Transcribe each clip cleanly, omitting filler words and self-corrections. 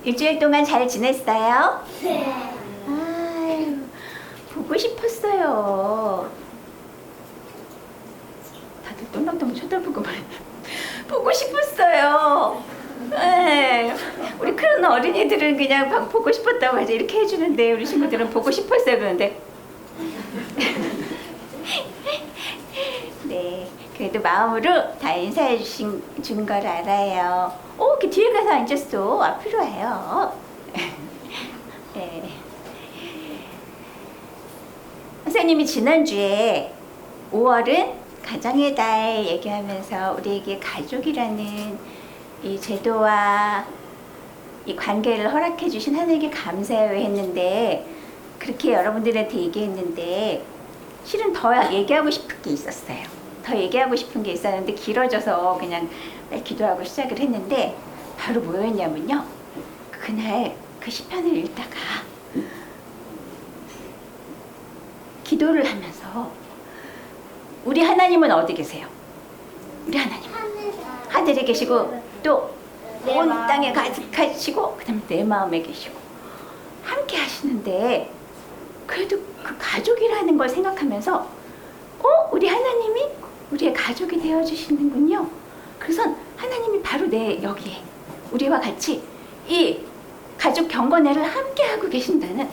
일주일 동안 잘 지냈어요? 네. 아유, 보고 싶었어요. 다들 똘망똘망 쳐다보고만. 보고 싶었어요. 네. 우리 큰 어린이들은 그냥 막 보고 싶었다고 하지 이렇게 해주는데 우리 친구들은 보고 싶었어요 그러는데. 네, 그래도 마음으로 다 인사해 준 걸 알아요. 오, 이렇게 뒤에 가서 앉았어. 앞으로 와요. 네. 선생님이 지난주에 5월은 가정의 달 얘기하면서 우리에게 가족이라는 이 제도와 이 관계를 허락해 주신 하나님께 감사해요 했는데, 그렇게 여러분들한테 얘기했는데 실은 더 얘기하고 싶은 게 있었어요. 더 얘기하고 싶은 게 있었는데 길어져서 그냥 기도하고 시작을 했는데, 바로 뭐였냐면요, 그날 그 시편을 읽다가 기도를 하면서 우리 하나님은 어디 계세요? 우리 하나님 하늘에 계시고 또 온 땅에 가시고 그다음에 내 마음에 계시고 함께 하시는데, 그래도 그 가족이라는 걸 생각하면서 우리 하나님이 우리의 가족이 되어주시는군요. 그래서 하나님이 바로 내 여기에 우리와 같이 이 가족 경건회를 함께 하고 계신다는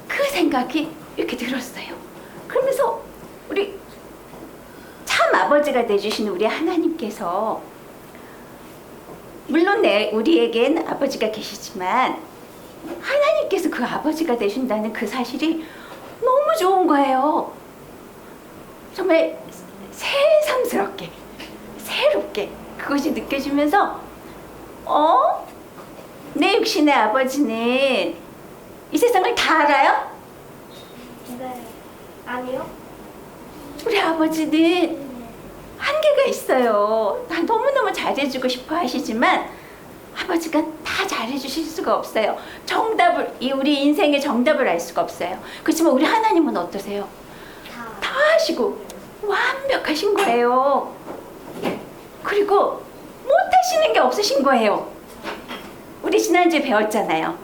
그 생각이 이렇게 들었어요. 그러면서 우리 참 아버지가 되주신 우리 하나님께서, 물론 우리에겐 아버지가 계시지만 하나님께서 그 아버지가 되신다는 그 사실이 너무 좋은 거예요. 정말 새삼스럽게, 새롭게 그것이 느껴지면서 내 육신의 아버지는 이 세상을 다 알아요? 네. 아니요? 우리 아버지는 한계가 있어요. 다 너무너무 잘해주고 싶어 하시지만 아버지가 다 잘해주실 수가 없어요. 우리 인생의 정답을 알 수가 없어요. 그렇지만 우리 하나님은 어떠세요? 다 하시고 완벽하신 거예요. 그리고 못하시는 게 없으신 거예요. 우리 지난주에 배웠잖아요.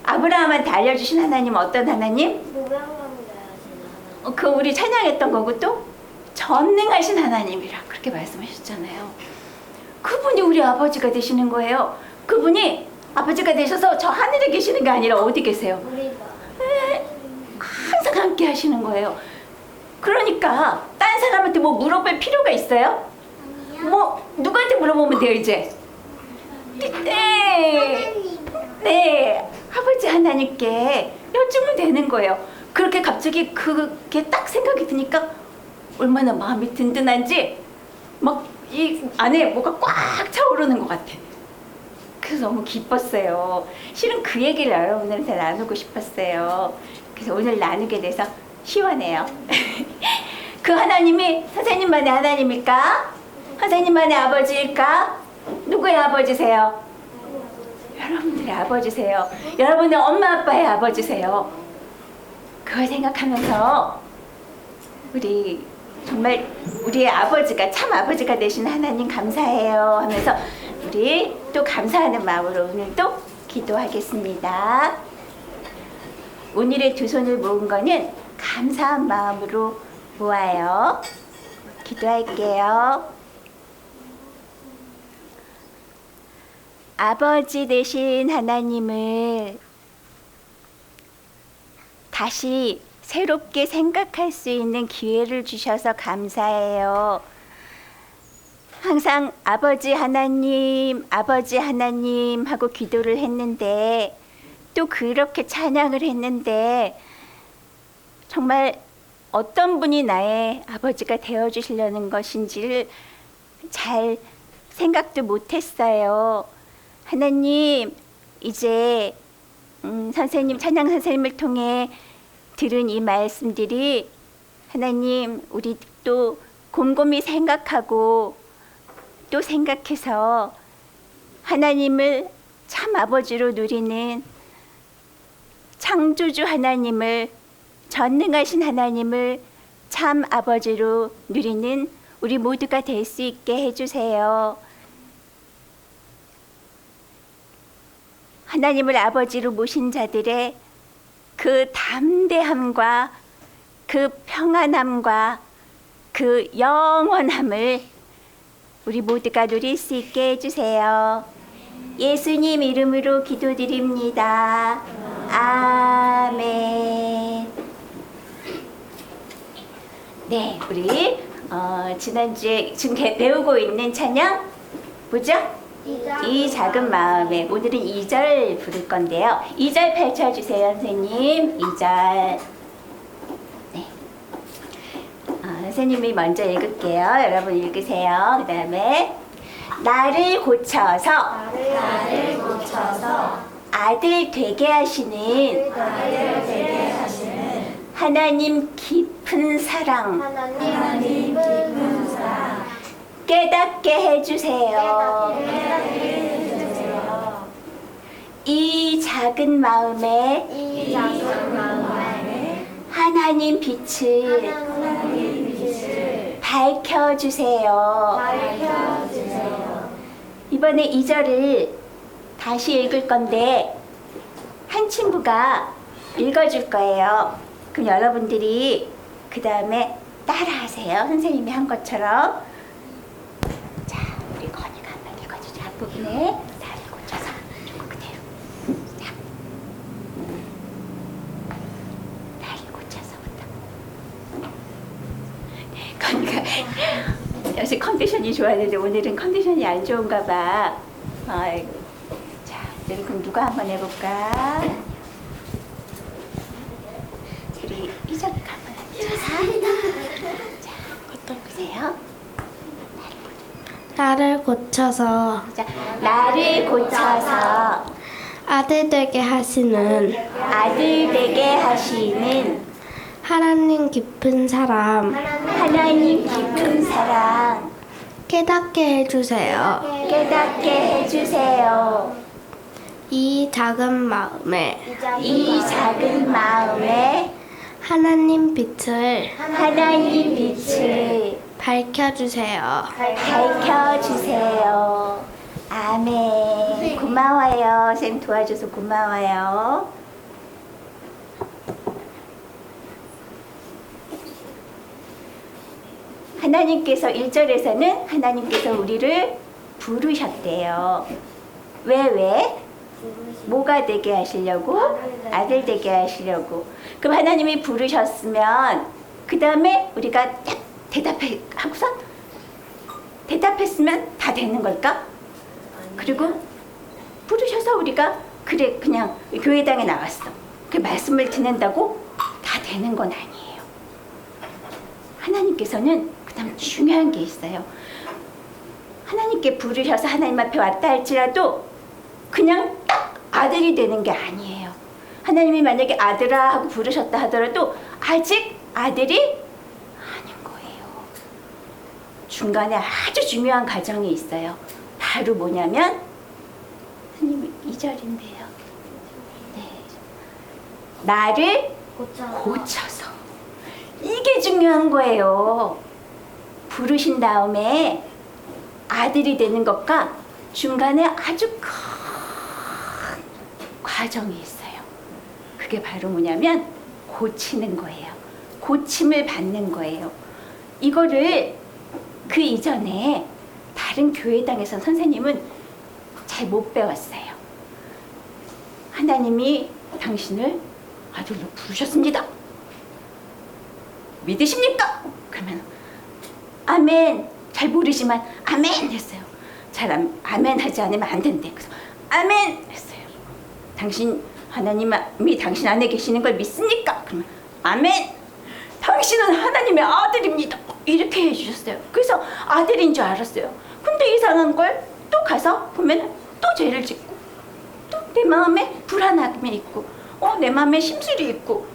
아브라함한테 알려주신 하나님 어떤 하나님? 그 우리 찬양했던 거고 또 전능하신 하나님이라 그렇게 말씀하셨잖아요. 그분이 우리 아버지가 되시는 거예요. 그분이 아버지가 되셔서 저 하늘에 계시는 게 아니라 어디 계세요? 항상 함께 하시는 거예요. 그러니까 딴 사람한테 뭐 물어볼 필요가 있어요? 뭐 누구한테 물어보면 돼요 이제? 네, 아버지 하나님께 여쭈면 되는 거예요. 그렇게 갑자기 그게 딱 생각이 드니까 얼마나 마음이 든든한지 막 이 안에 뭐가 꽉 차오르는 것 같아. 그래서 너무 기뻤어요. 실은 그 얘기를 여러분들한테 나누고 싶었어요. 그래서 오늘 나누게 돼서 시원해요. 그 하나님이 선생님만의 하나님일까? 선생님만의 아버지일까? 누구의 아버지세요? 여러분들의 아버지세요. 여러분의 엄마 아빠의 아버지세요. 그걸 생각하면서 우리 정말 우리의 아버지가 참 아버지가 되신 하나님 감사해요 하면서 우리 또 감사하는 마음으로 오늘도 기도하겠습니다. 오늘의 두 손을 모은 거는 감사한 마음으로 모아요. 기도할게요. 아버지 되신 하나님을 다시 새롭게 생각할 수 있는 기회를 주셔서 감사해요. 항상 아버지 하나님 하고 기도를 했는데, 또 그렇게 찬양을 했는데, 정말 어떤 분이 나의 아버지가 되어주시려는 것인지를 잘 생각도 못했어요. 하나님, 이제 찬양 선생님을 통해 들은 이 말씀들이 하나님, 우리 또 곰곰이 생각하고 또 생각해서 하나님을 참 아버지로 누리는 창조주 하나님을, 전능하신 하나님을 참 아버지로 누리는 우리 모두가 될 수 있게 해주세요. 하나님을 아버지로 모신 자들의 그 담대함과 그 평안함과 그 영원함을 우리 모두가 누릴 수 있게 해주세요. 예수님 이름으로 기도드립니다. 아멘. 네, 우리 지난주에 지금 배우고 있는 찬양 뭐죠? 이 작은 마음에 오늘은 2절 부를 건데요. 2절 펼쳐주세요, 선생님. 2절. 네. 선생님이 먼저 읽을게요. 여러분 읽으세요. 그 다음에 나를 고쳐서 아들 되게 하시는 하나님 깊은 사랑 깨닫게 해주세요. 이 작은 마음에 하나님 빛을 밝혀주세요. 이번에 2절을 다시 읽을 건데 한 친구가 읽어줄 거예요. 그럼 여러분들이 그 다음에 따라하세요. 선생님이 한 것처럼. 자, 우리 건이가 한번 읽어주죠. 앞부분에 나를 고쳐서 조금 그대로. 자, 나를 고쳐서부터. 건이가 역시 컨디션이 좋았는데 오늘은 컨디션이 안 좋은가 봐. 아이고. 자, 오늘은 그럼 누가 한번 해볼까? 우리 이정이가 한번 해보자. 자, 어떤 보세요? 나를 고쳐서 자, 나를 고쳐서 아들 되게 하시는 아들 되게 하시는 하나님 깊은 사람 하나님 깊은 사랑 깨닫게 해주세요. 깨닫게 해주세요. 이 작은 마음에 이 작은 마음에 하나님 빛을 하나님 빛을 밝혀주세요. 밝혀주세요. 아멘. 고마워요. 쌤 도와줘서 고마워요. 하나님께서 1절에서는 하나님께서 우리를 부르셨대요. 왜? 뭐가 되게 하시려고? 아들 되게 하시려고. 그럼 하나님이 부르셨으면 그 다음에 우리가 딱 하고선 대답했으면 다 되는 걸까? 그리고 부르셔서 우리가 그래 그냥 교회당에 나왔어. 그 말씀을 듣는다고 다 되는 건 아니에요. 하나님께서는 그 다음 중요한 게 있어요. 하나님께 부르셔서 하나님 앞에 왔다 할지라도 그냥 딱 아들이 되는 게 아니에요. 하나님이 만약에 아들아 하고 부르셨다 하더라도 아직 아들이 아닌 거예요. 중간에 아주 중요한 과정이 있어요. 바로 뭐냐면 선생님 2절인데요. 네. 나를 고쳐서 이게 중요한 거예요. 부르신 다음에 아들이 되는 것과 중간에 아주 큰 과정이 있어요. 그게 바로 뭐냐면 고치는 거예요. 고침을 받는 거예요. 이거를 그 이전에 다른 교회당에서 선생님은 잘 못 배웠어요. 하나님이 당신을 아들로 부르셨습니다. 믿으십니까? 그러면 아멘. 잘 모르지만 아멘 했어요. 잘 아멘 하지 않으면 안 된대. 그래서 아멘 했어요. 당신 하나님이 당신 안에 계시는 걸 믿습니까? 그러면 아멘. 당신은 하나님의 아들입니다. 이렇게 해주셨어요. 그래서 아들인 줄 알았어요. 근데 이상한 걸 또 가서 보면 또 죄를 짓고 또 내 마음에 불안함이 있고 내 마음에 심술이 있고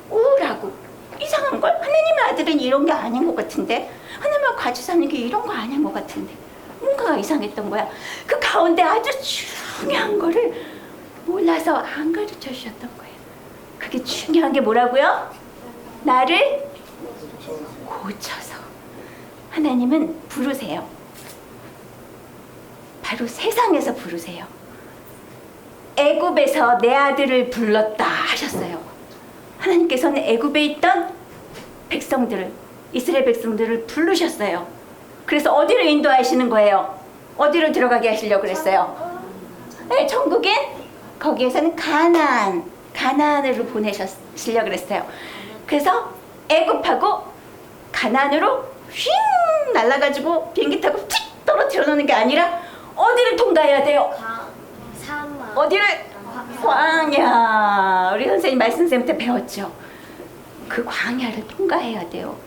우울하고 이상한 걸 하나님의 아들은 이런 게 아닌 것 같은데 하나님하고 같이 사는 게 이런 거 아닌 것 같은데 뭔가가 이상했던 거야. 그 가운데 아주 중요한 거를 몰라서 안 가르쳐 주셨던 거예요. 그게 중요한 게 뭐라고요? 나를 고쳐서. 하나님은 부르세요. 바로 세상에서 부르세요. 애굽에서 내 아들을 불렀다 하셨어요. 하나님께서는 애굽에 있던 백성들을, 이스라엘 백성들을 부르셨어요. 그래서 어디로 인도하시는 거예요? 어디로 들어가게 하시려고 그랬어요? 네, 천국엔 거기에서는 가나안으로 보내시려고 그랬어요. 그래서 애굽하고 가나안으로 휙 날아가지고 비행기 타고 휙 떨어뜨려 놓는 게 아니라 어디를 통과해야 돼요? 사막. 어디를? 광야. 우리 선생님 말씀 선생님 때 배웠죠. 그 광야를 통과해야 돼요.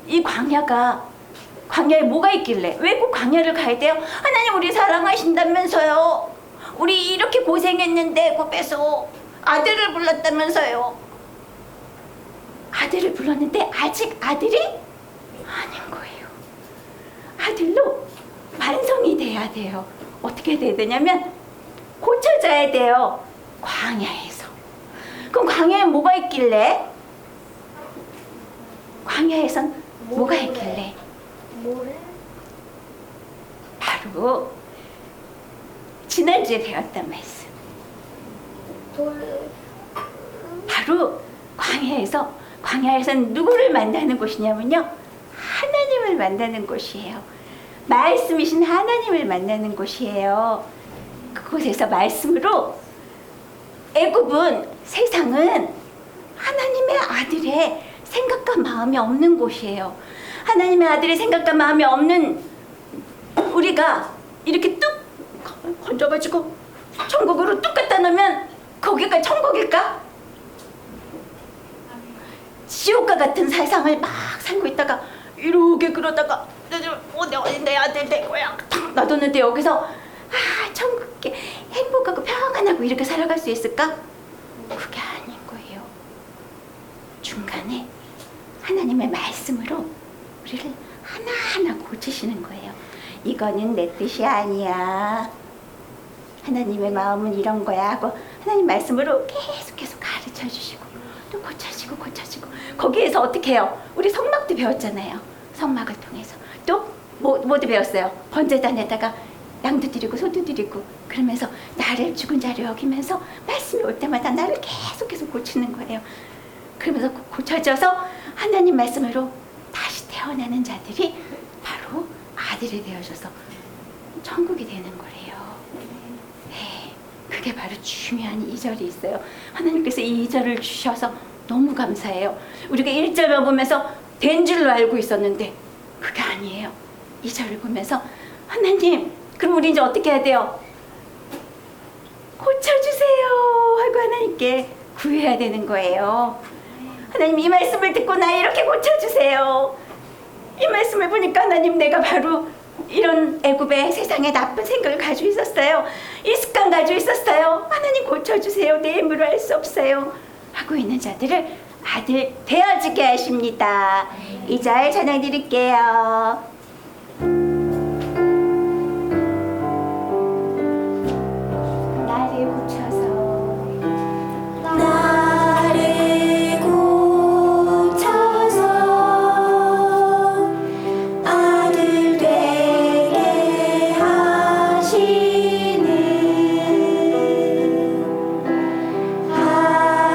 이 광야에 뭐가 있길래 왜 꼭 광야를 가야 돼요? 하나님 우리 사랑하신다면서요. 우리 이렇게 고생했는데 애굽에서 아들을 불렀다면서요. 아들을 불렀는데 아직 아들이 아닌 거예요. 아들로 완성이 돼야 돼요. 어떻게 돼야 되냐면 고쳐져야 돼요. 광야에서. 그럼 광야에 뭐가 있길래? 광야에선 뭐가 있길래? 모래? 바로 지난주에 배웠던 말씀. 돌. 바로 광야에선 누구를 만나는 곳이냐면요. 하나님을 만나는 곳이에요. 말씀이신 하나님을 만나는 곳이에요. 그곳에서 말씀으로 애굽은 세상은 하나님의 아들의 생각과 마음이 없는 곳이에요. 하나님의 아들의 생각과 마음이 없는 우리가 이렇게 뚝 건져가지고 천국으로 뚝 갖다 놓으면 거기가 천국일까? 지옥과 같은 세상을 막 살고 있다가 이렇게 그러다가 내 아들 내 거야 탁 놔뒀는데 여기서 천국에 행복하고 평안하고 이렇게 살아갈 수 있을까? 그게 아닌 거예요. 중간에 하나님의 말씀으로 우리를 하나하나 고치시는 거예요. 이거는 내 뜻이 아니야. 하나님의 마음은 이런 거야 하고 하나님 말씀으로 계속 가르쳐 주시고 또 고쳐지고 거기에서 어떻게 해요? 우리 성막도 배웠잖아요. 성막을 통해서 또 뭐도 배웠어요. 번제단에다가 양도 드리고 소도 드리고 그러면서 나를 죽은 자로 여기면서 말씀이 올 때마다 나를 계속 고치는 거예요. 그러면서 고쳐져서 하나님 말씀으로 다시 태어나는 자들이 바로 아들이 되어져서 천국이 되는 거래요. 네, 그게 바로 중요한 2절이 있어요. 하나님께서 이 2절을 주셔서 너무 감사해요. 우리가 1절을 보면서 된 줄로 알고 있었는데 그게 아니에요. 2절을 보면서 하나님 그럼 우리 이제 어떻게 해야 돼요? 고쳐주세요 하고 하나님께 구해야 되는 거예요. 하나님 이 말씀을 듣고 나 이렇게 고쳐주세요. 이 말씀을 보니까 하나님 내가 바로 이런 애굽의 세상에 나쁜 생각을 가지고 있었어요. 이 습관 가지고 있었어요. 하나님 고쳐주세요. 내 힘으로 할 수 없어요. 하고 있는 자들을 아들 되어지게 하십니다. 2절 찬양 드릴게요. 나를 고쳐서 나를 고쳐서 아들 되게 하시는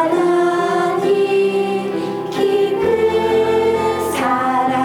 하나님 깊은 사랑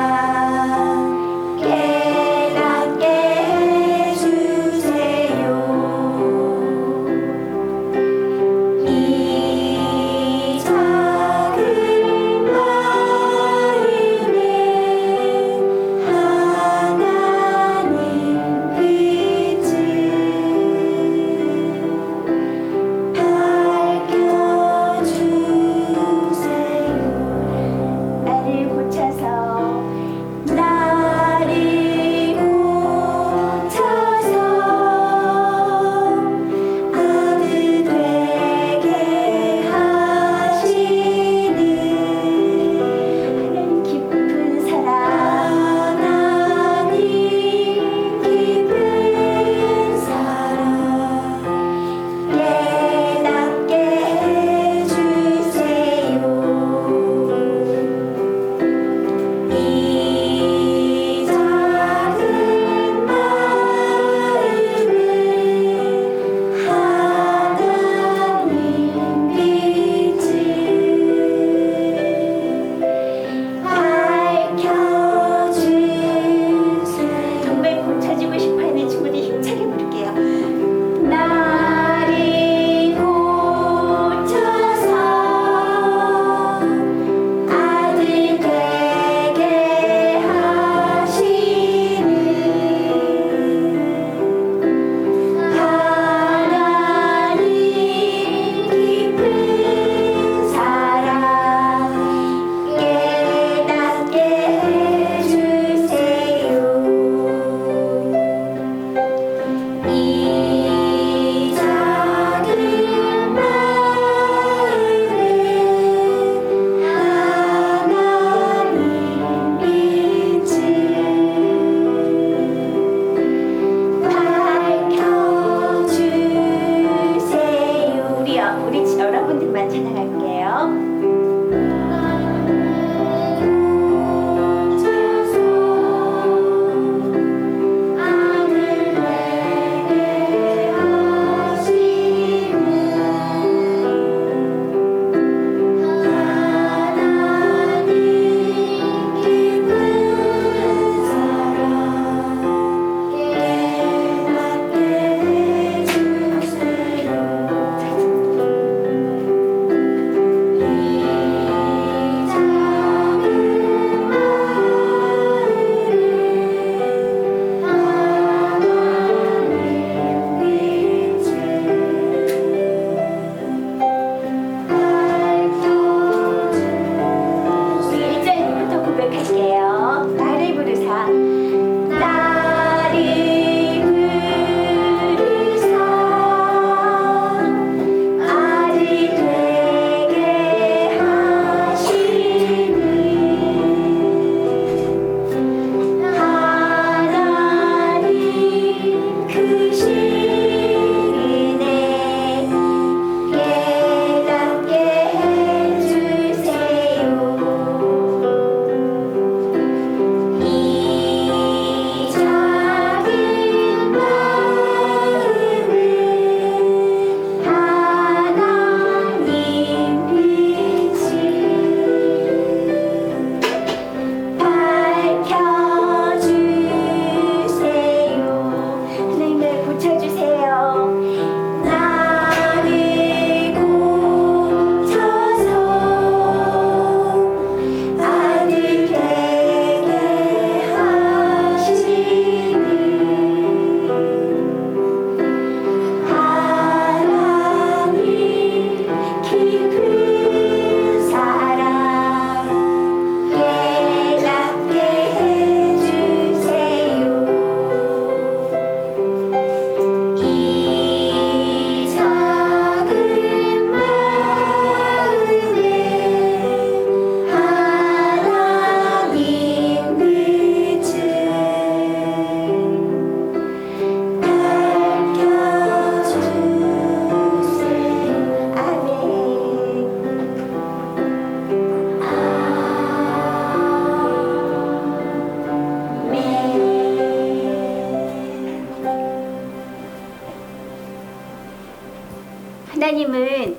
하나님은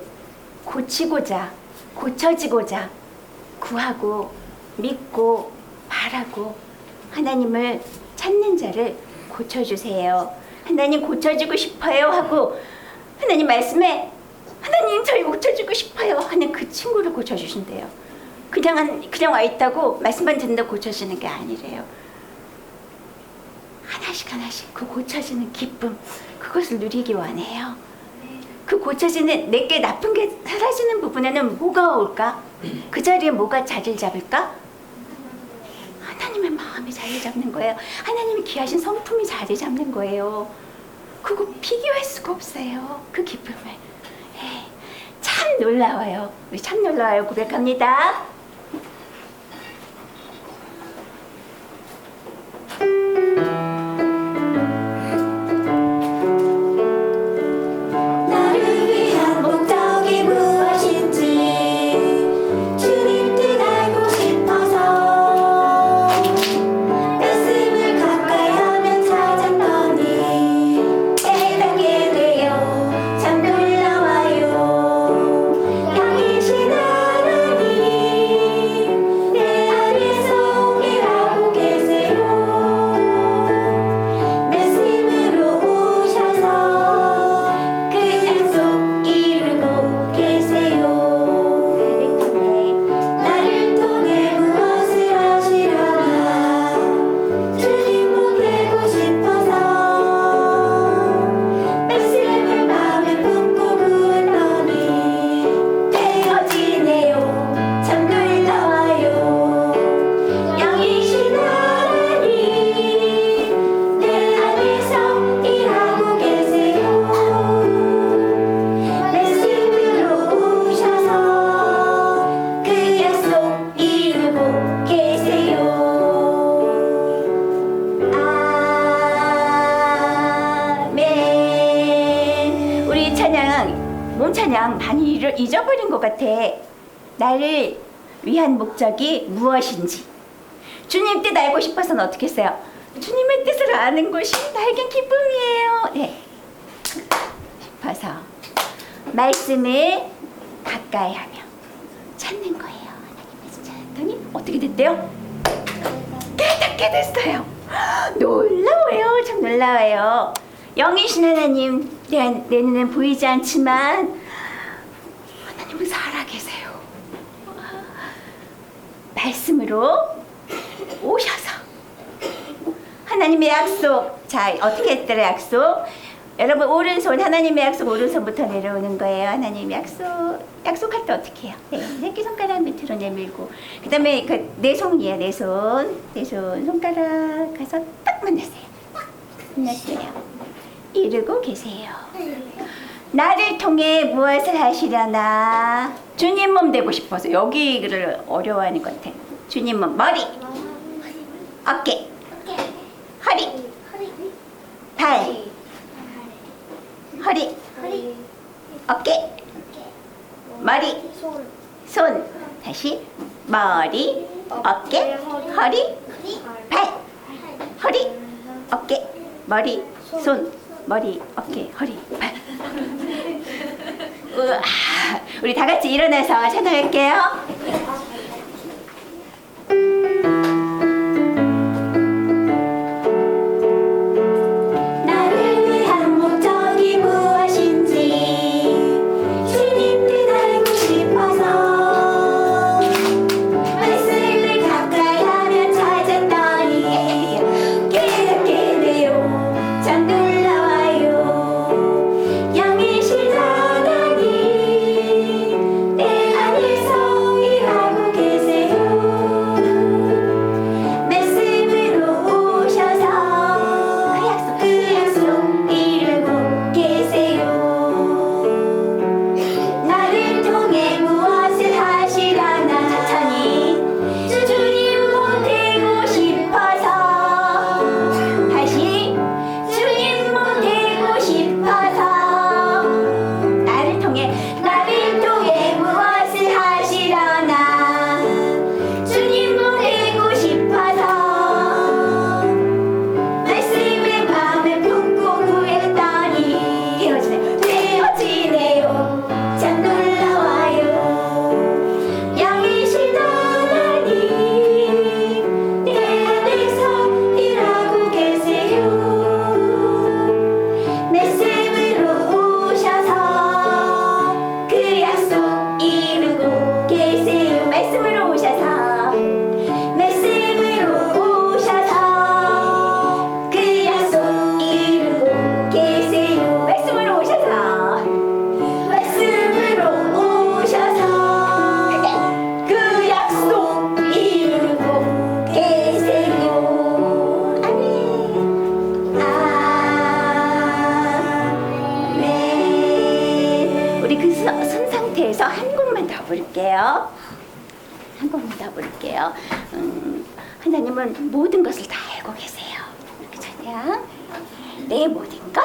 고치고자, 고쳐지고자 구하고 믿고 바라고 하나님을 찾는 자를 고쳐주세요. 하나님 고쳐주고 싶어요 하고 하나님 말씀에 하나님 저희 고쳐주고 싶어요 하는 그 친구를 고쳐주신대요. 그냥 와 있다고 말씀만 듣는다고 고쳐지는 게 아니래요. 하나씩 하나씩 그 고쳐지는 기쁨, 그것을 누리기 원해요. 그 고쳐지는 내게 나쁜 게 사라지는 부분에는 뭐가 올까? 그 자리에 뭐가 자리를 잡을까? 하나님의 마음이 자리 잡는 거예요. 하나님이 귀하신 성품이 자리 잡는 거예요. 그거 비교할 수가 없어요. 그 기쁨을. 참 놀라워요. 우리 참 놀라워요. 고백합니다. 나를 위한 목적이 무엇인지 주님 뜻 알고 싶어서 말씀을 가까이 하며 찾았더니 깨닫게 되어 참 놀라워요. 양이신 하나님 내 안에서 일하고 계세요. 말씀으로 오셔서 그 약속 이루고 계세요. 나를 통해 무엇을 하시려나 주님 못 되고 싶어서 말씀을 마음에 품고 구했더니 되어지네요. 참 놀라워요. 영이신 하나님 내 안에서 일하고 계세요. 말씀으로 오셔서 그 약속 이루고 계세요. 아멘. 우리 찬양, 몸 찬양 많이 잊어버린 것 같아. 나를 위한 목적이 무엇인지. 주님 뜻 알고 싶어서는 어떻게 했어요? 주님의 뜻을 아는 것이 나에겐 기쁨이에요. 네. 싶어서 말씀을 가까이 하며 찾는 거예요. 하나님께서 찾았더니 어떻게 됐대요? 깨닫게 됐어요. 놀라워요. 참 놀라워요. 영이신 하나님, 내 눈엔 보이지 않지만 하나님은 살아계세요. 말씀으로 오셔서 하나님의 약속. 자, 어떻게 했더라 약속? 여러분 오른손, 하나님의 약속 오른손부터 내려오는 거예요. 하나님 약속할 때 어떻게 해요? 네, 새끼손가락 밑으로 내밀고 그 다음에 내 손이에요. 내 손 손가락 가서 딱 만났어요. 만났어요. 이루고 계세요. 나를 통해 무엇을 하시려나? 주님 몸 되고 싶어서 여기를 어려워하는 것 같아. 주님 몸, 머리, 어깨, 허리, 발, 허리, 어깨, 머리, 손. 다시 머리, 어깨, 허리, 발, 허리, 어깨, 머리, 손. 머리, 어깨, 허리, 발. 우와, 우리 다 같이 일어나서 찬양할게요. 나를 위한 목적이 무엇인지 주님 뜻 알고 싶어서 말씀을 가까이 하며 찾았더니 깨닫게 되어 참 놀라워요. 영이신 하나님 내 안에서 일하고 볼까요? 한번 믿어볼게요. 하나님은 모든 것을 다 알고 계세요. 이렇게 찬양. 내 모든 것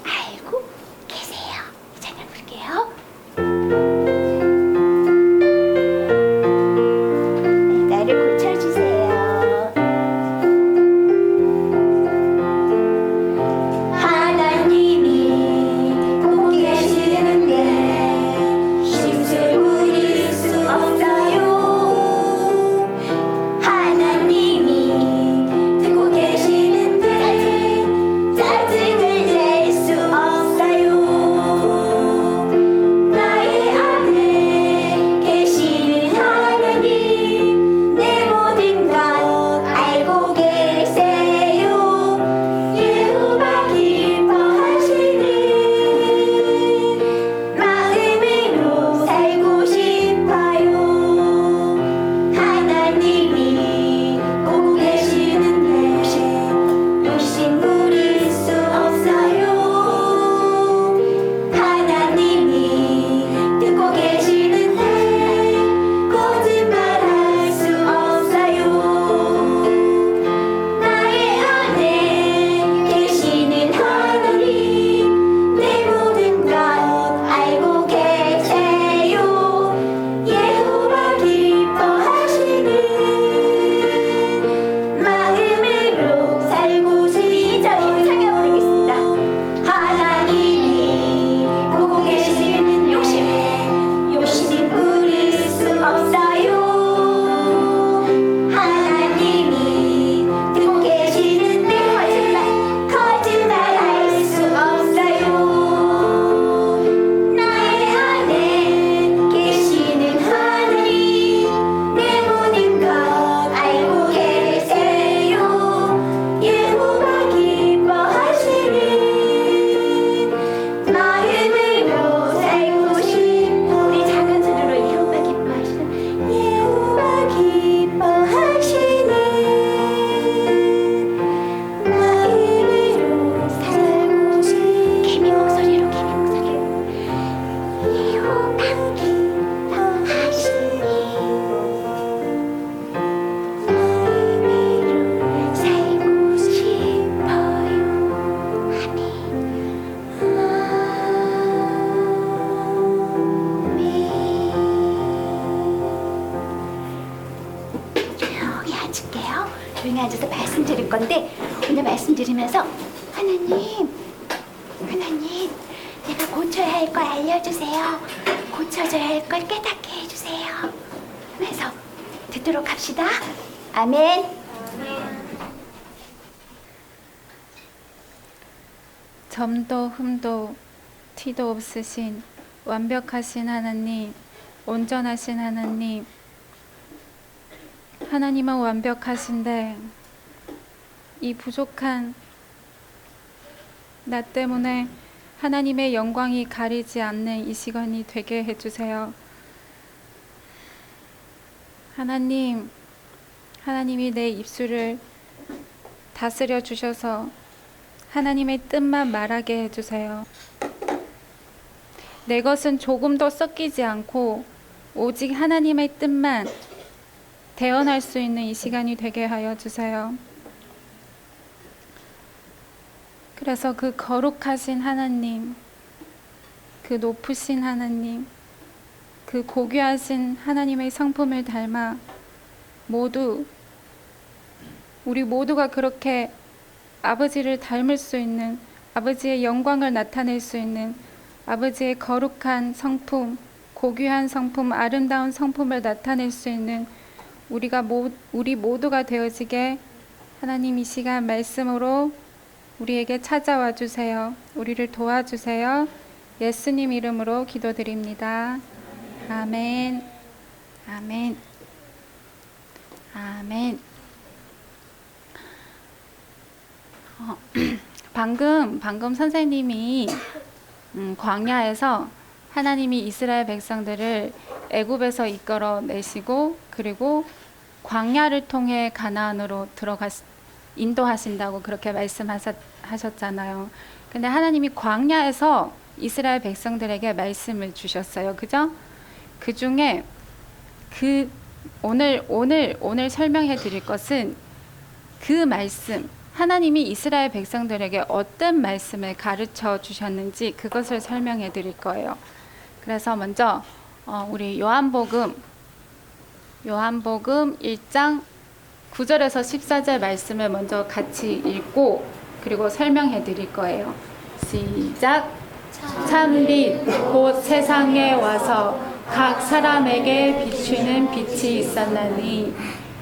알고 계세요. 이 찬양 부를게요. 네, 나를 고쳐주세요. 하나님이 보고 계시는데 심술 부릴 수 없어요. 하나님이 듣고 계시는데 짜증을 낼 수 없어요. 나의 안에 계시는 하나님 내 모든 것 알고 계세요. 예호와 기뻐하시는 마음으로 살고 싶어요. 하나님이 보고 계시는데 욕심 부릴 수 없어요. 하나님이 듣고 계시는데 거짓말할 수 없어요. 나의 안에 계시는 하나님 내 모든 것 알고 계세요. 예호와 기뻐하시는 마음으로 살고 싶어요. 찬양 부르겠습니다. 하나님이 보고 계시는 욕심 부릴 수 없어요. 하나님이 듣고 계시는데 거짓말할 수 없어요. 나의 안에 계시는 하나님 내 모든 것 알고 계세요. 예호와 기뻐하시는 마음으로 살고 싶어. 우리 작은 손으로 예호와 기뻐하시는 예호와 기뻐하시는 마음으로 살고 싶어. 개미 목소리로 예호와 기뻐하시는 마음으로 살고 싶어요. 조용히 앉을게요. 조용히 앉아서 말씀드릴 건데 오늘 말씀드리면서 하나님 내가 고쳐야 할 걸 알려주세요. 고쳐져야 할 걸 깨닫게 해주세요. 하면서 듣도록 합시다. 아멘. 점도 흠도 티도 없으신 완벽하신 하나님, 온전하신 하나님, 하나님은 완벽하신데 이 부족한 나 때문에 하나님의 영광이 가리지 않는 이 시간이 되게 해주세요. 하나님이 내 입술을 다스려 주셔서 하나님의 뜻만 말하게 해주세요. 내 것은 조금도 섞이지 않고 오직 하나님의 뜻만 대언할 수 있는 이 시간이 되게 하여 주세요. 그래서 그 거룩하신 하나님, 그 높으신 하나님, 그 고귀하신 하나님의 성품을 닮아 우리 모두가 그렇게 아버지를 닮을 수 있는, 아버지의 영광을 나타낼 수 있는, 아버지의 거룩한 성품, 고귀한 성품, 아름다운 성품을 나타낼 수 있는 우리 모두가 되어지게 하나님 이 시간 말씀으로 우리에게 찾아와 주세요. 우리를 도와주세요. 예수님 이름으로 기도드립니다. 아멘. 아멘. 아멘. 방금 선생님이 광야에서 하나님이 이스라엘 백성들을 애굽에서 이끌어 내시고 그리고 광야를 통해 가나안으로 인도하신다고 그렇게 말씀하셨잖아요. 근데 하나님이 광야에서 이스라엘 백성들에게 말씀을 주셨어요. 그죠? 그 중에 오늘 설명해 드릴 것은 그 말씀, 하나님이 이스라엘 백성들에게 어떤 말씀을 가르쳐 주셨는지 그것을 설명해 드릴 거예요. 그래서 먼저 우리 요한복음 1장 9절에서 14절 말씀을 먼저 같이 읽고 그리고 설명해 드릴 거예요. 시작. 참빛 곧 세상에 와서 각 사람에게 비추는 빛이 있었나니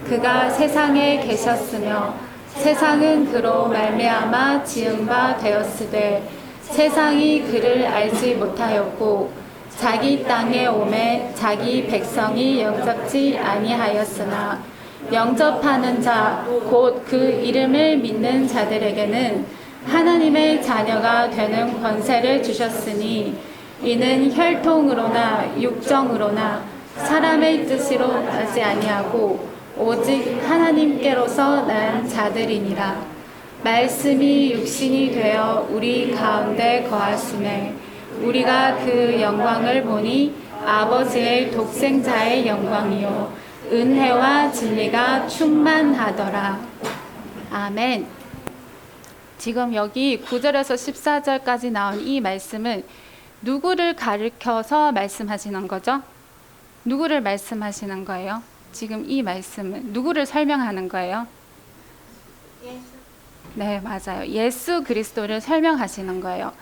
그가 세상에 계셨으며 세상은 그로 말미암아 지은 바 되었으되 세상이 그를 알지 못하였고 자기 땅에 오매 자기 백성이 영접지 아니하였으나 영접하는 자 곧 그 이름을 믿는 자들에게는 하나님의 자녀가 되는 권세를 주셨으니 이는 혈통으로나 육정으로나 사람의 뜻으로 나지 아니하고 오직 하나님께로서 난 자들이니라. 말씀이 육신이 되어 우리 가운데 거하시매 우리가 그 영광을 보니 아버지의 독생자의 영광이요 은혜와 진리가 충만하더라. 아멘. 지금 여기 9절에서 14절까지 나온 이 말씀은 누구를 가르쳐서 말씀하시는 거죠? 누구를 말씀하시는 거예요? 지금 이 말씀은 누구를 설명하는 거예요? 네, 맞아요. 예수 그리스도를 설명하시는 거예요.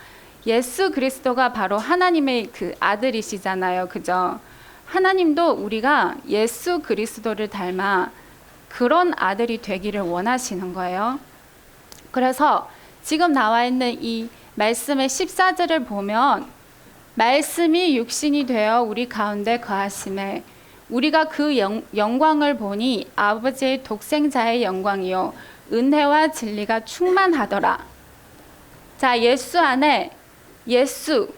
예수 그리스도가 바로 하나님의 그 아들이시잖아요. 그죠? 하나님도 우리가 예수 그리스도를 닮아 그런 아들이 되기를 원하시는 거예요. 그래서 지금 나와 있는 이 말씀의 14절을 보면 말씀이 육신이 되어 우리 가운데 거하심에 우리가 그 영광을 보니 아버지의 독생자의 영광이요 은혜와 진리가 충만하더라. 자, 예수 안에 예수,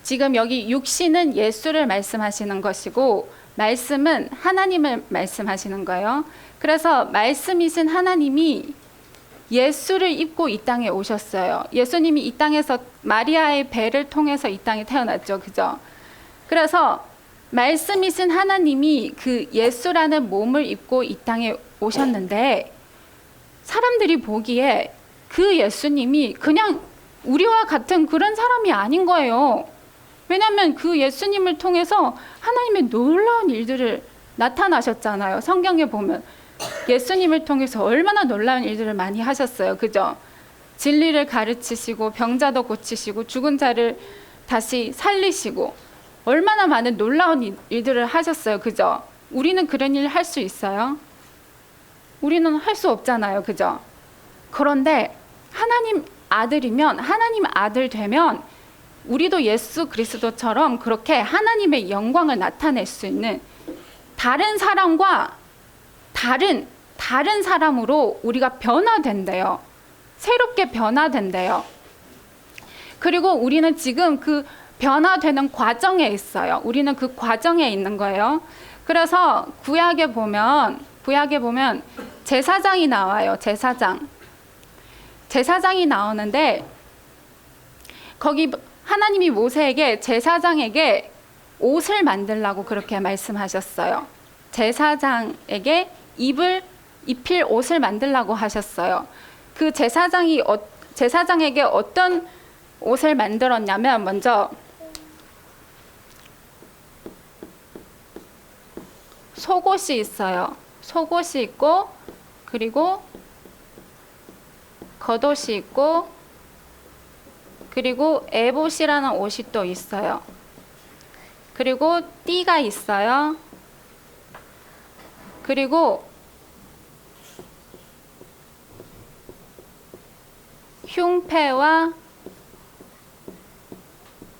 지금 여기 육신은 예수를 말씀하시는 것이고 말씀은 하나님을 말씀하시는 거예요. 그래서 말씀이신 하나님이 예수를 입고 이 땅에 오셨어요. 예수님이 이 땅에서 마리아의 배를 통해서 이 땅에 태어났죠. 그죠? 그래서 말씀이신 하나님이 그 예수라는 몸을 입고 이 땅에 오셨는데 사람들이 보기에 그 예수님이 그냥 우리와 같은 그런 사람이 아닌 거예요. 왜냐하면 그 예수님을 통해서 하나님의 놀라운 일들을 나타나셨잖아요. 성경에 보면 예수님을 통해서 얼마나 놀라운 일들을 많이 하셨어요. 그죠? 진리를 가르치시고 병자도 고치시고 죽은 자를 다시 살리시고 얼마나 많은 놀라운 일들을 하셨어요. 그죠? 우리는 그런 일 할 수 있어요? 우리는 할 수 없잖아요. 그죠? 그런데 하나님 아들이면 하나님 아들 되면 우리도 예수 그리스도처럼 그렇게 하나님의 영광을 나타낼 수 있는 다른 사람과 다른 사람으로 우리가 변화된대요. 새롭게 변화된대요. 그리고 우리는 지금 그 변화되는 과정에 있어요. 우리는 그 과정에 있는 거예요. 그래서 구약에 보면 제사장이 나와요. 제사장이 나오는데 거기 하나님이 모세에게 제사장에게 옷을 만들라고 그렇게 말씀하셨어요. 제사장에게 입힐 옷을 만들라고 하셨어요. 그 제사장에게 어떤 옷을 만들었냐면 먼저 속옷이 있어요. 속옷이 있고 그리고 겉옷이 있고 그리고 에봇이라는 옷이 또 있어요. 그리고 띠가 있어요. 그리고 흉패와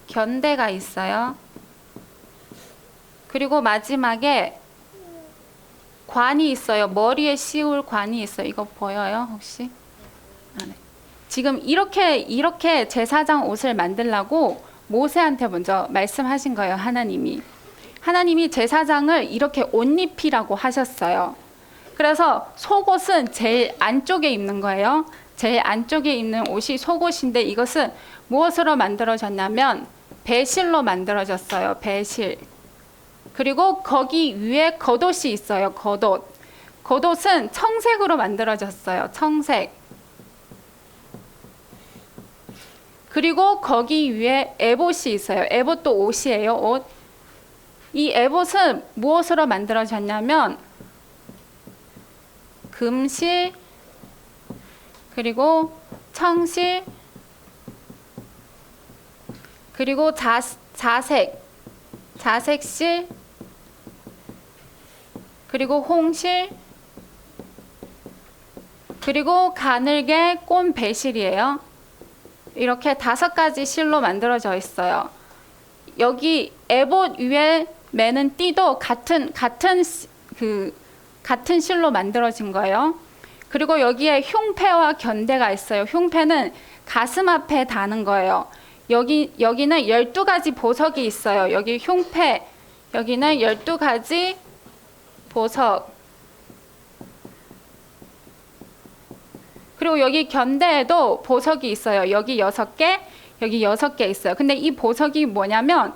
견대가 있어요. 그리고 마지막에 관이 있어요. 머리에 씌울 관이 있어요. 이거 보여요, 혹시? 네. 지금 이렇게 제사장 옷을 만들라고 모세한테 먼저 말씀하신 거예요. 하나님이 제사장을 이렇게 옷 입히라고 하셨어요. 그래서 속옷은 제일 안쪽에 입는 거예요. 제일 안쪽에 입는 옷이 속옷인데 이것은 무엇으로 만들어졌냐면 배실로 만들어졌어요. 배실. 그리고 거기 위에 겉옷이 있어요. 겉옷. 겉옷은 청색으로 만들어졌어요. 청색. 그리고 거기 위에 에봇이 있어요. 에봇도 옷이에요. 옷. 이 에봇은 무엇으로 만들어졌냐면 금실, 그리고 청실, 그리고 자색실, 그리고 홍실, 그리고 가늘게 꼰 배실이에요. 이렇게 5가지 실로 만들어져 있어요. 여기 에봇 위에 매는 띠도 같은 실로 만들어진 거예요. 그리고 여기에 흉패와 견대가 있어요. 흉패는 가슴 앞에 다는 거예요. 여기는 12가지 보석이 있어요. 여기 흉패, 여기는 12가지 보석. 그리고 여기 견대에도 보석이 있어요. 여기 6개, 여기 6개 있어요. 근데 이 보석이 뭐냐면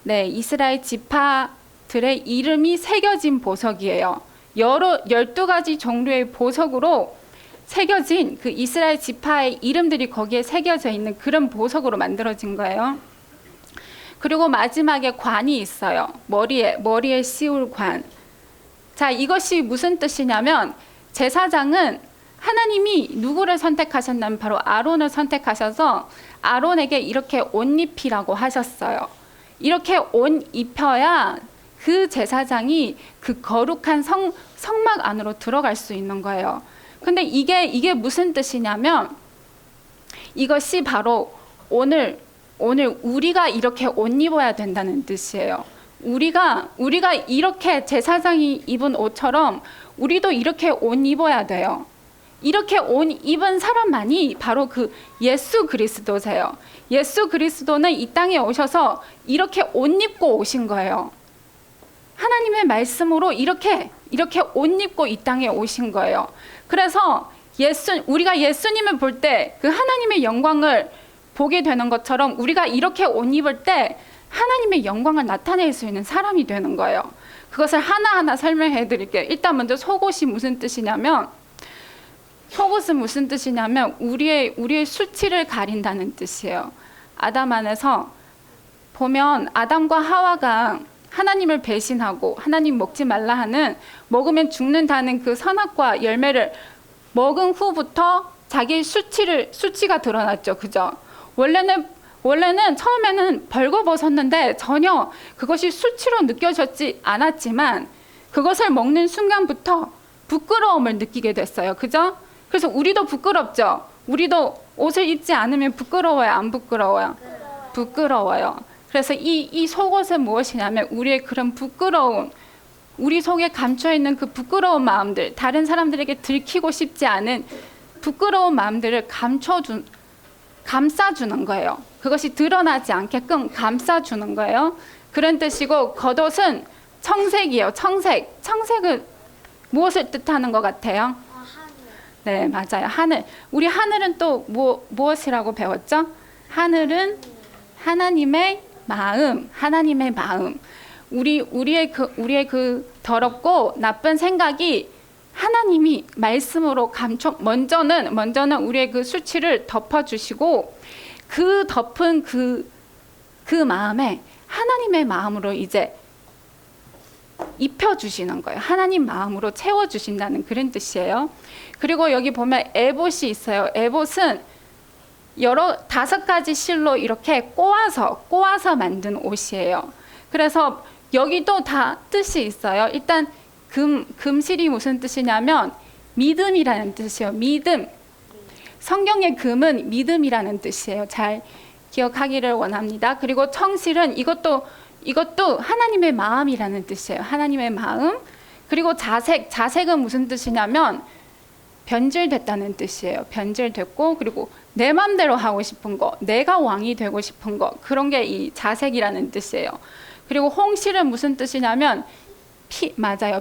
이스라엘 지파들의 이름이 새겨진 보석이에요. 12가지 종류의 보석으로 새겨진 그 이스라엘 지파의 이름들이 거기에 새겨져 있는 그런 보석으로 만들어진 거예요. 그리고 마지막에 관이 있어요. 머리에 씌울 관. 자, 이것이 무슨 뜻이냐면 제사장은 하나님이 누구를 선택하셨냐면 바로 아론을 선택하셔서 아론에게 이렇게 옷 입히라고 하셨어요. 이렇게 옷 입혀야 그 제사장이 그 거룩한 성막 안으로 들어갈 수 있는 거예요. 근데 이게 무슨 뜻이냐면 이것이 바로 오늘 우리가 이렇게 옷 입어야 된다는 뜻이에요. 우리가 이렇게 제사장이 입은 옷처럼 우리도 이렇게 옷 입어야 돼요. 이렇게 옷 입은 사람만이 바로 그 예수 그리스도세요. 예수 그리스도는 이 땅에 오셔서 이렇게 옷 입고 오신 거예요. 하나님의 말씀으로 이렇게 옷 입고 이 땅에 오신 거예요. 그래서 우리가 예수님을 볼 때 그 하나님의 영광을 보게 되는 것처럼 우리가 이렇게 옷 입을 때 하나님의 영광을 나타낼 수 있는 사람이 되는 거예요. 그것을 하나하나 설명해 드릴게요. 일단 먼저 속옷이 무슨 뜻이냐면 우리의 수치를 가린다는 뜻이에요. 아담 안에서 보면 아담과 하와가 하나님을 배신하고 하나님 먹지 말라 하는 먹으면 죽는다는 그 선악과 열매를 먹은 후부터 자기의 수치가 드러났죠. 그죠? 원래는 처음에는 벌거벗었는데 전혀 그것이 수치로 느껴졌지 않았지만 그것을 먹는 순간부터 부끄러움을 느끼게 됐어요. 그죠? 그래서 우리도 부끄럽죠. 우리도 옷을 입지 않으면 부끄러워요? 안 부끄러워요? 부끄러워요. 그래서 이 속옷은 무엇이냐면 우리의 그런 부끄러움, 우리 속에 감춰있는 그 부끄러운 마음들, 다른 사람들에게 들키고 싶지 않은 부끄러운 마음들을 감싸주는 거예요. 그것이 드러나지 않게끔 감싸주는 거예요. 그런 뜻이고 겉옷은 청색이에요. 청색은 무엇을 뜻하는 것 같아요? 네, 맞아요. 하늘. 우리 하늘은 또 무엇이라고 배웠죠? 하늘은 하나님의 마음. 우리의 그 더럽고 나쁜 생각이 하나님이 말씀으로 먼저는 우리의 그 수치를 덮어주시고 그 덮은 그 마음에 하나님의 마음으로 이제 입혀주시는 거예요. 하나님 마음으로 채워주신다는 그런 뜻이에요. 그리고 여기 보면 에봇이 있어요. 에봇은 5가지 실로 이렇게 꼬아서 만든 옷이에요. 그래서 여기도 다 뜻이 있어요. 일단 금실이 무슨 뜻이냐면 믿음이라는 뜻이에요. 믿음. 성경의 금은 믿음이라는 뜻이에요. 잘 기억하기를 원합니다. 그리고 청실은 이것도 하나님의 마음이라는 뜻이에요. 하나님의 마음. 그리고 자색은 무슨 뜻이냐면 변질됐다는 뜻이에요. 변질됐고 그리고 내 맘대로 하고 싶은 거, 내가 왕이 되고 싶은 거, 그런 게 이 자색이라는 뜻이에요. 그리고 홍실은 무슨 뜻이냐면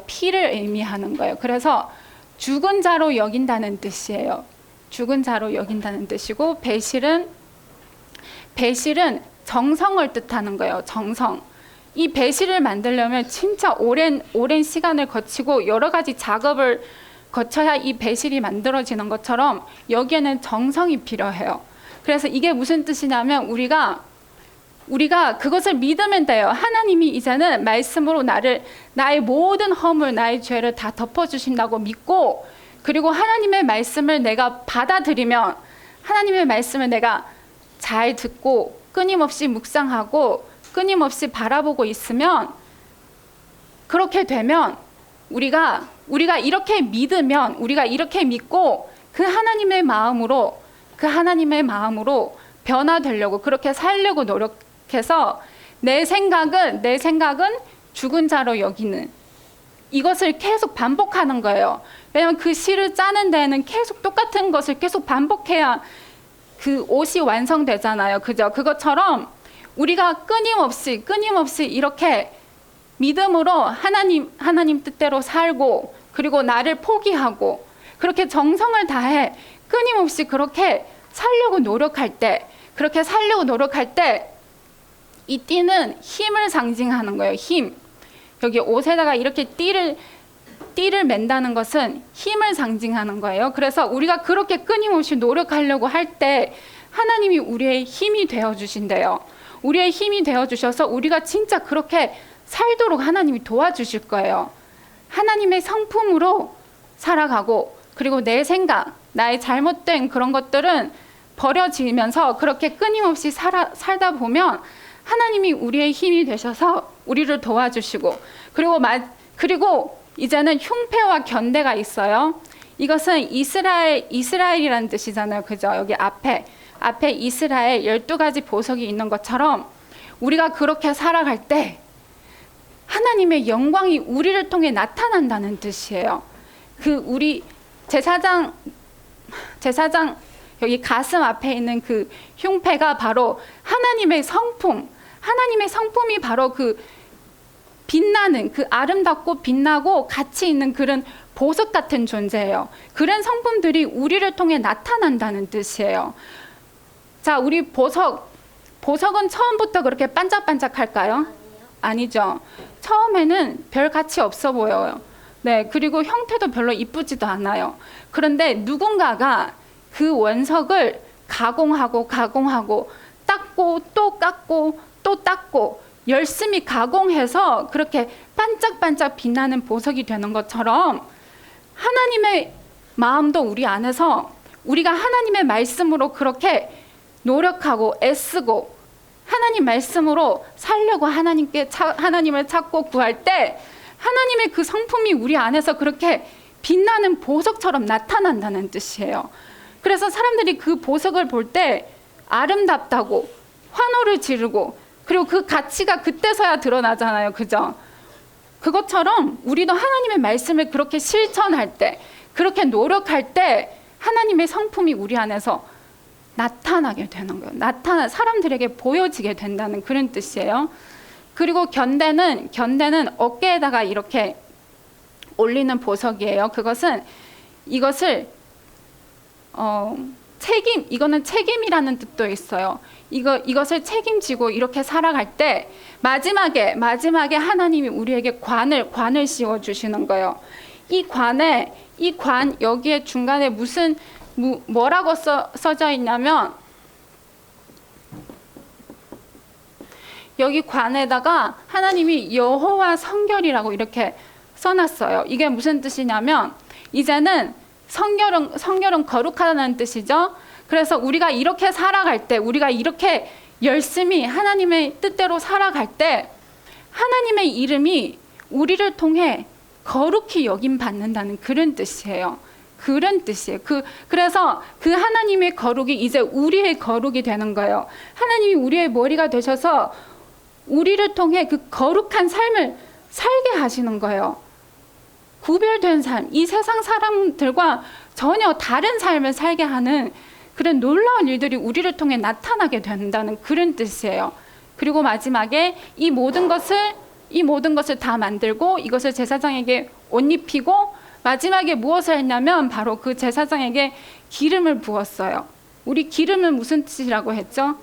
피를 의미하는 거예요. 그래서 죽은 자로 여긴다는 뜻이에요. 죽은 자로 여긴다는 뜻이고 배실은 정성을 뜻하는 거예요. 정성. 이 배실을 만들려면 진짜 오랜 시간을 거치고 여러 가지 작업을 거쳐야 이 배실이 만들어지는 것처럼 여기에는 정성이 필요해요. 그래서 이게 무슨 뜻이냐면 우리가 그것을 믿으면 돼요. 하나님이 이제는 말씀으로 나의 모든 허물, 나의 죄를 다 덮어주신다고 믿고, 그리고 하나님의 말씀을 내가 받아들이면, 하나님의 말씀을 내가 잘 듣고 끊임없이 묵상하고 끊임없이 바라보고 있으면, 그렇게 되면 우리가 이렇게 믿으면, 우리가 이렇게 믿고 그 하나님의 마음으로 변화되려고, 그렇게 살려고 노력해서 내 생각은 죽은 자로 여기는, 이것을 계속 반복하는 거예요. 왜냐하면 그 시를 짜는 데는 계속 똑같은 것을 계속 반복해야 그 옷이 완성되잖아요. 그죠? 그것처럼 우리가 끊임없이 이렇게 믿음으로 하나님 뜻대로 살고, 그리고 나를 포기하고 그렇게 정성을 다해 끊임없이 그렇게 살려고 노력할 때, 이 띠는 힘을 상징하는 거예요. 힘. 여기 옷에다가 이렇게 띠를 맨다는 것은 힘을 상징하는 거예요. 그래서 우리가 그렇게 끊임없이 노력하려고 할 때 하나님이 우리의 힘이 되어 주신대요. 우리의 힘이 되어 주셔서 우리가 진짜 그렇게 살도록 하나님이 도와주실 거예요. 하나님의 성품으로 살아가고, 그리고 내 생각, 나의 잘못된 그런 것들은 버려지면서 그렇게 끊임없이 살다 보면 하나님이 우리의 힘이 되셔서 우리를 도와주시고, 그리고 이제는 흉패와 견대가 있어요. 이것은 이스라엘이라는 뜻이잖아요. 그죠? 여기 앞에 이스라엘 12가지 보석이 있는 것처럼 우리가 그렇게 살아갈 때 하나님의 영광이 우리를 통해 나타난다는 뜻이에요. 우리 제사장 여기 가슴 앞에 있는 그 흉패가 바로 하나님의 성품이 바로 그 빛나는, 그 아름답고 빛나고 가치 있는 그런 보석 같은 존재예요. 그런 성품들이 우리를 통해 나타난다는 뜻이에요. 자, 우리 보석은 처음부터 그렇게 반짝반짝할까요? 아니죠. 처음에는 별 가치 없어 보여요. 네, 그리고 형태도 별로 이쁘지도 않아요. 그런데 누군가가 그 원석을 가공하고 닦고 또 깎고 또 닦고 열심히 가공해서 그렇게 반짝반짝 빛나는 보석이 되는 것처럼 하나님의 마음도 우리 안에서 우리가 하나님의 말씀으로 그렇게 노력하고 애쓰고 하나님 말씀으로 살려고 하나님을 찾고 구할 때 하나님의 그 성품이 우리 안에서 그렇게 빛나는 보석처럼 나타난다는 뜻이에요. 그래서 사람들이 그 보석을 볼 때 아름답다고 환호를 지르고, 그리고 그 가치가 그때서야 드러나잖아요. 그죠? 그것처럼 우리도 하나님의 말씀을 그렇게 실천할 때, 그렇게 노력할 때 하나님의 성품이 우리 안에서 나타나게 되는 거예요. 사람들에게 보여지게 된다는 그런 뜻이에요. 그리고 견대는 어깨에다가 이렇게 올리는 보석이에요. 이것을 이거는 책임이라는 뜻도 있어요. 이것을 책임지고 이렇게 살아갈 때 마지막에 하나님이 우리에게 관을 씌워 주시는 거예요. 이 관 여기에 중간에 뭐라고 써져 있냐면, 여기 관에다가 하나님이 여호와 성결이라고 이렇게 써놨어요. 이게 무슨 뜻이냐면, 이제는 성결은 거룩하다는 뜻이죠. 그래서 우리가 이렇게 살아갈 때, 우리가 이렇게 열심히 하나님의 뜻대로 살아갈 때 하나님의 이름이 우리를 통해 거룩히 여김 받는다는 그런 뜻이에요. 그래서 그 하나님의 거룩이 이제 우리의 거룩이 되는 거예요. 하나님이 우리의 머리가 되셔서 우리를 통해 그 거룩한 삶을 살게 하시는 거예요. 구별된 삶, 이 세상 사람들과 전혀 다른 삶을 살게 하는 그런 놀라운 일들이 우리를 통해 나타나게 된다는 그런 뜻이에요. 그리고 마지막에 이 모든 것을 다 만들고 이것을 제사장에게 옷 입히고 마지막에 무엇을 했냐면 바로 그 제사장에게 기름을 부었어요. 우리 기름은 무슨 뜻이라고 했죠?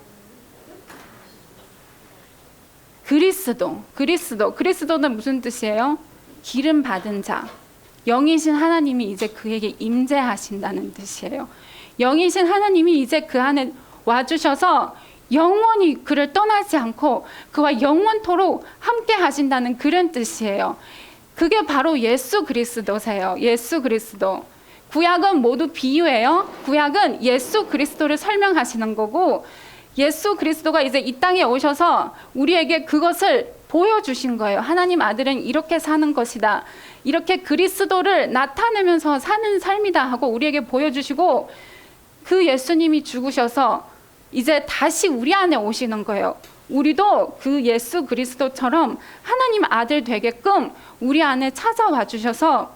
그리스도는 무슨 뜻이에요? 기름 받은 자. 영이신 하나님이 이제 그에게 임재하신다는 뜻이에요. 영이신 하나님이 이제 그 안에 와주셔서 영원히 그를 떠나지 않고 그와 영원토록 함께 하신다는 그런 뜻이에요. 그게 바로 예수 그리스도세요. 예수 그리스도. 구약은 모두 비유예요. 구약은 예수 그리스도를 설명하시는 거고, 예수 그리스도가 이제 이 땅에 오셔서 우리에게 그것을 보여주신 거예요. 하나님 아들은 이렇게 사는 것이다. 이렇게 그리스도를 나타내면서 사는 삶이다 하고 우리에게 보여주시고, 그 예수님이 죽으셔서 이제 다시 우리 안에 오시는 거예요. 우리도 그 예수 그리스도처럼 하나님 아들 되게끔 우리 안에 찾아와 주셔서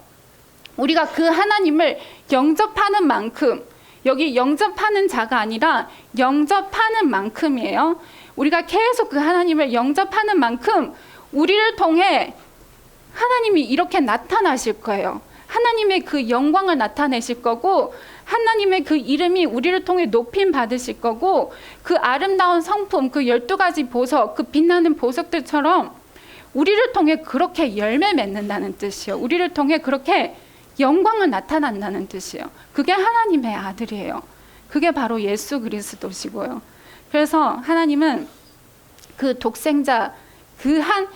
우리가 그 하나님을 영접하는 만큼, 여기 영접하는 자가 아니라 영접하는 만큼이에요. 우리가 계속 그 하나님을 영접하는 만큼 우리를 통해 하나님이 이렇게 나타나실 거예요. 하나님의 그 영광을 나타내실 거고, 하나님의 그 이름이 우리를 통해 높임 받으실 거고, 그 아름다운 성품, 그 12가지 보석, 그 빛나는 보석들처럼 우리를 통해 그렇게 열매 맺는다는 뜻이에요. 우리를 통해 그렇게 영광을 나타난다는 뜻이에요. 그게 하나님의 아들이에요. 그게 바로 예수 그리스도시고요. 그래서 하나님은 그 독생자, 그 한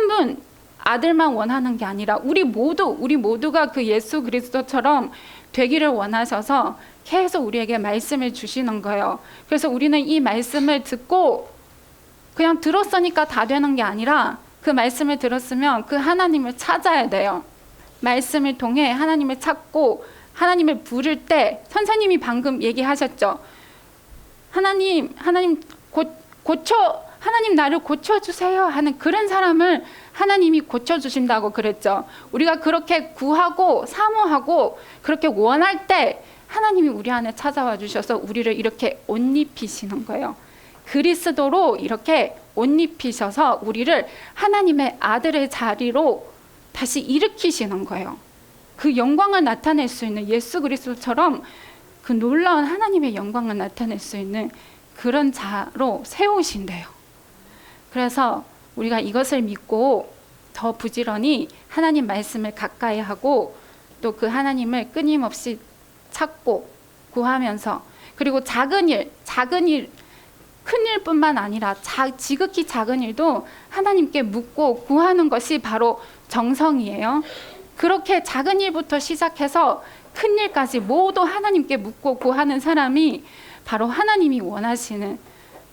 분 아들만 원하는 게 아니라 우리 모두가 그 예수 그리스도처럼 되기를 원하셔서 계속 우리에게 말씀을 주시는 거예요. 그래서 우리는 이 말씀을 듣고 그냥 들었으니까 다 되는 게 아니라, 그 말씀을 들었으면 그 하나님을 찾아야 돼요. 말씀을 통해 하나님을 찾고 하나님을 부를 때, 선생님이 방금 얘기하셨죠. 하나님 하나님 나를 고쳐주세요 하는 그런 사람을 하나님이 고쳐주신다고 그랬죠. 우리가 그렇게 구하고 사모하고 그렇게 원할 때 하나님이 우리 안에 찾아와 주셔서 우리를 이렇게 옷 입히시는 거예요. 그리스도로 이렇게 옷 입히셔서 우리를 하나님의 아들의 자리로 다시 일으키시는 거예요. 그 영광을 나타낼 수 있는, 예수 그리스도처럼 그 놀라운 하나님의 영광을 나타낼 수 있는 그런 자로 세우신대요. 그래서 우리가 이것을 믿고 더 부지런히 하나님 말씀을 가까이 하고, 또 그 하나님을 끊임없이 찾고 구하면서, 그리고 작은 일, 큰 일뿐만 아니라 지극히 작은 일도 하나님께 묻고 구하는 것이 바로 정성이에요. 그렇게 작은 일부터 시작해서 큰 일까지 모두 하나님께 묻고 구하는 사람이 바로 하나님이 원하시는,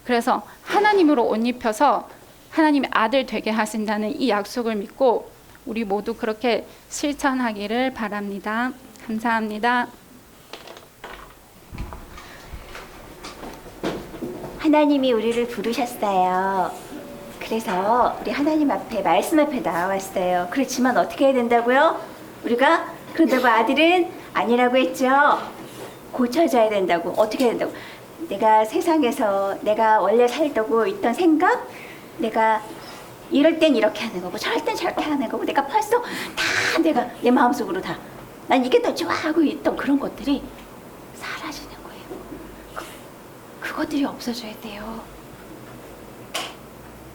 그래서 하나님으로 옷 입혀서 하나님의 아들 되게 하신다는 이 약속을 믿고 우리 모두 그렇게 실천하기를 바랍니다. 감사합니다. 하나님이 우리를 부르셨어요. 그래서 우리 하나님 앞에, 말씀 앞에 나왔어요. 그렇지만 어떻게 해야 된다고요? 우리가 그런다고 아들은 아니라고 했죠. 고쳐져야 된다고. 어떻게 해야 된다고? 내가 세상에서 내가 원래 살다고 있던 생각, 내가 이럴 땐 이렇게 하는 거고 저럴 땐 저렇게 하는 거고, 내가 벌써 다 내가 내 마음속으로 다 난 이게 더 좋아하고 있던 그런 것들이 사라지는 거예요. 그것들이 없어져야 돼요.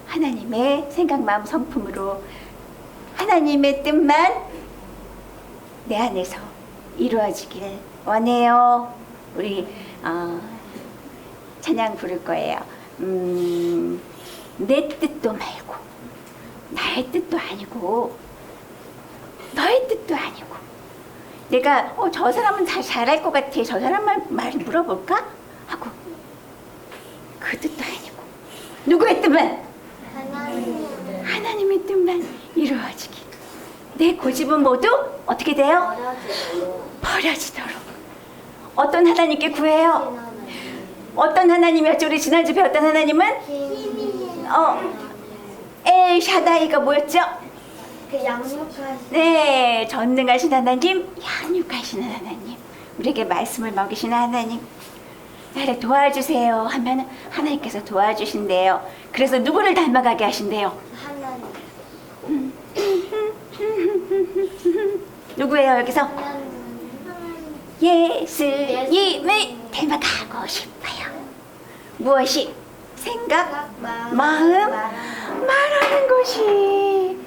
하나님의 생각, 마음, 성품으로 하나님의 뜻만 내 안에서 이루어지길 원해요. 우리 찬양 부를 거예요. 내 뜻도 말고 나의 뜻도 아니고 너의 뜻도 아니고, 내가 저 사람은 잘할 것 같아, 저 사람 말 물어볼까 하고, 그 뜻도 아니고 누구의 뜻만? 하나님의 뜻만 이루어지기. 내 고집은 모두 어떻게 돼요? 버려지도록. 어떤 하나님께 구해요? 어떤 하나님이었죠? 우리 지난주 배웠던 하나님은 엘 샤다이가 뭐였죠? 그 양육하신. 네, 전능하신 하나님, 양육하시는 하나님, 우리에게 말씀을 먹이시는 하나님. 나를 도와주세요 하면 하나님께서 도와주신대요. 그래서 누구를 닮아가게 하신대요? 하나님. 누구예요 여기서? 하나님. 예수님을 닮아가고 싶어요. 무엇이? 생각, 마음, 말하는 것이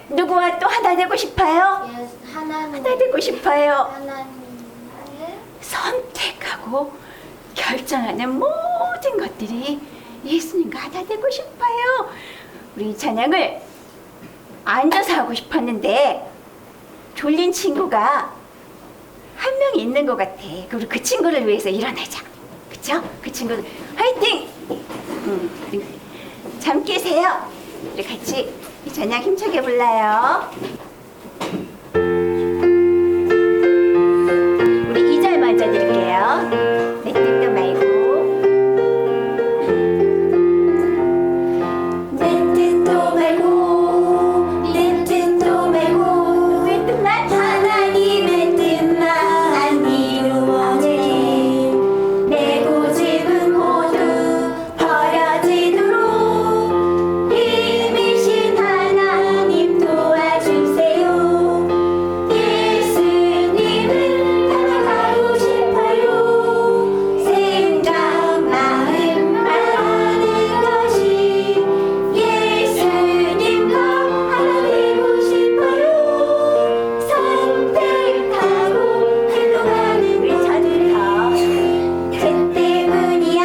누구와 또 하나 되고 싶어요? 하나님 하나 되고 싶어요. 하나님을 선택하고 결정하는 모든 것들이 예수님과 하나 되고 싶어요. 우리 이 찬양을 앉아서 하고 싶었는데 졸린 친구가 한 명 있는 것 같아. 우리 그 친구를 위해서 일어나자. 그쵸? 그 친구들 화이팅! 잠 깨세요. 우리 같이 이 찬양 힘차게 불러요. 우리 2절 먼저 드릴게요. 내 뜻도 말고 내 뜻도 말고 내 뜻도 말고 왜 뜻만? 하나님의 뜻만 이루어지길 내 고집은 모두 버려지도록 힘이신 하나님 도와주세요. 예수님을 따라가고 싶어요. 생각 마음 말하는 것이 예수님과 하나 되고 싶어요. 선택하고 행동하는 우리 저들부터 쟤 때문이야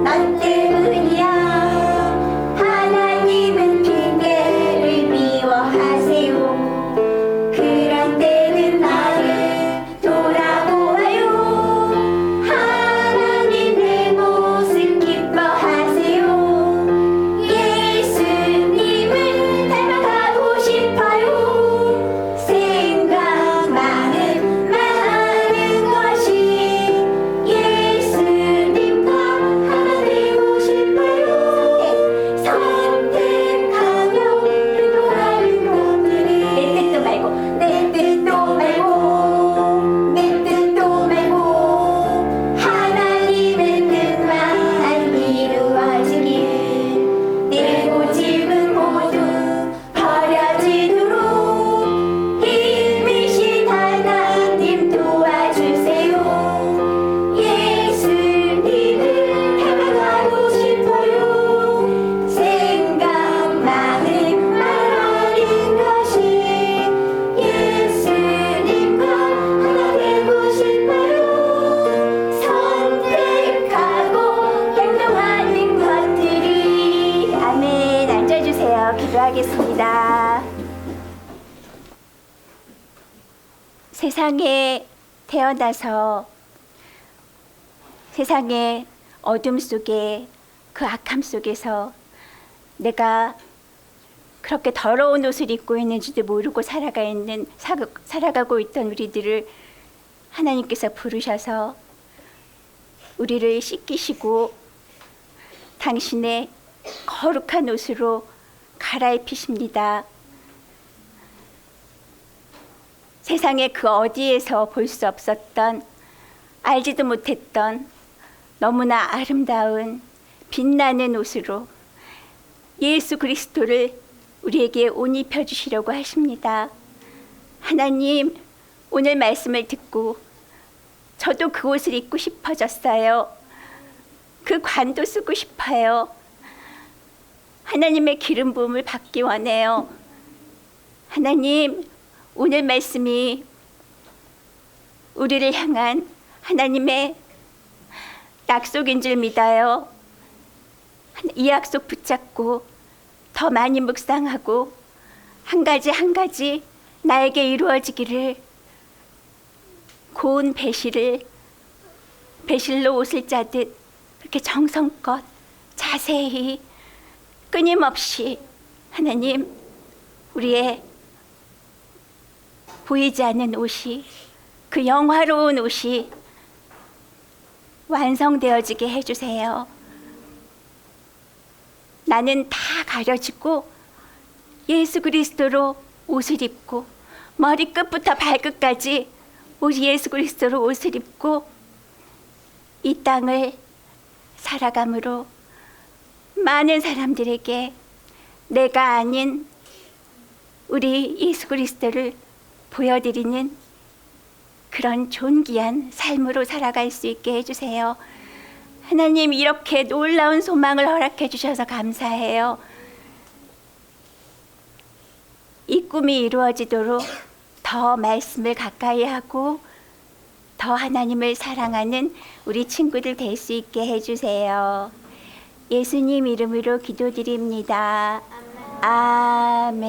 너 때문이야 하나님은 핑계를 미워하세요. 그런 때는 나를 돌아보아요. 하나님 내 모습 기뻐하세요. 예수님을 닮아가고 싶어요. 생각 마음 말하는 것이 예수님과 하나 되고 싶어요. 선택하며 행동하는 것들이 내 뜻도 말고 내 뜻도 말고 내 뜻도 말고 하나님의 뜻만 이루어지길 내 고집은 모두 버려지도록 힘이신 하나님 도와주세요. 예수님을 닮아가고 싶어요. 생각 마음 말하는 것이 예수님과 하나 되고 싶어요. 선택하고 행동하는 것들이 아멘. 앉아주세요. 기도하겠습니다. 세상에 태어나서 세상의 어둠 속에 그 악함 속에서 내가 그렇게 더러운 옷을 입고 있는지도 모르고 살아가고 있던 우리들을 하나님께서 부르셔서 우리를 씻기시고 당신의 거룩한 옷으로 갈아입히십니다. 세상의 그 어디에서 볼 수 없었던, 알지도 못했던 너무나 아름다운 빛나는 옷으로 예수 그리스도를 우리에게 옷 입혀주시려고 하십니다. 하나님, 오늘 말씀을 듣고 저도 그 옷을 입고 싶어졌어요. 그 관도 쓰고 싶어요. 하나님의 기름 부음을 받기 원해요. 하나님, 오늘 말씀이 우리를 향한 하나님의 약속인 줄 믿어요. 이 약속 붙잡고 더 많이 묵상하고 한 가지 한 가지 나에게 이루어지기를, 고운 배실로 옷을 짜듯 그렇게 정성껏 자세히 끊임없이 하나님, 우리의 보이지 않는 옷이, 그 영화로운 옷이 완성되어지게 해주세요. 나는 다 가려지고 예수 그리스도로 옷을 입고, 머리끝부터 발끝까지 우리 예수 그리스도로 옷을 입고 이 땅을 살아감으로 많은 사람들에게 내가 아닌 우리 예수 그리스도를 보여드리는 그런 존귀한 삶으로 살아갈 수 있게 해주세요. 하나님 이렇게 놀라운 소망을 허락해 주셔서 감사해요. 이 꿈이 이루어지도록 더 말씀을 가까이 하고 더 하나님을 사랑하는 우리 친구들 될 수 있게 해주세요. 예수님 이름으로 기도드립니다. 아멘.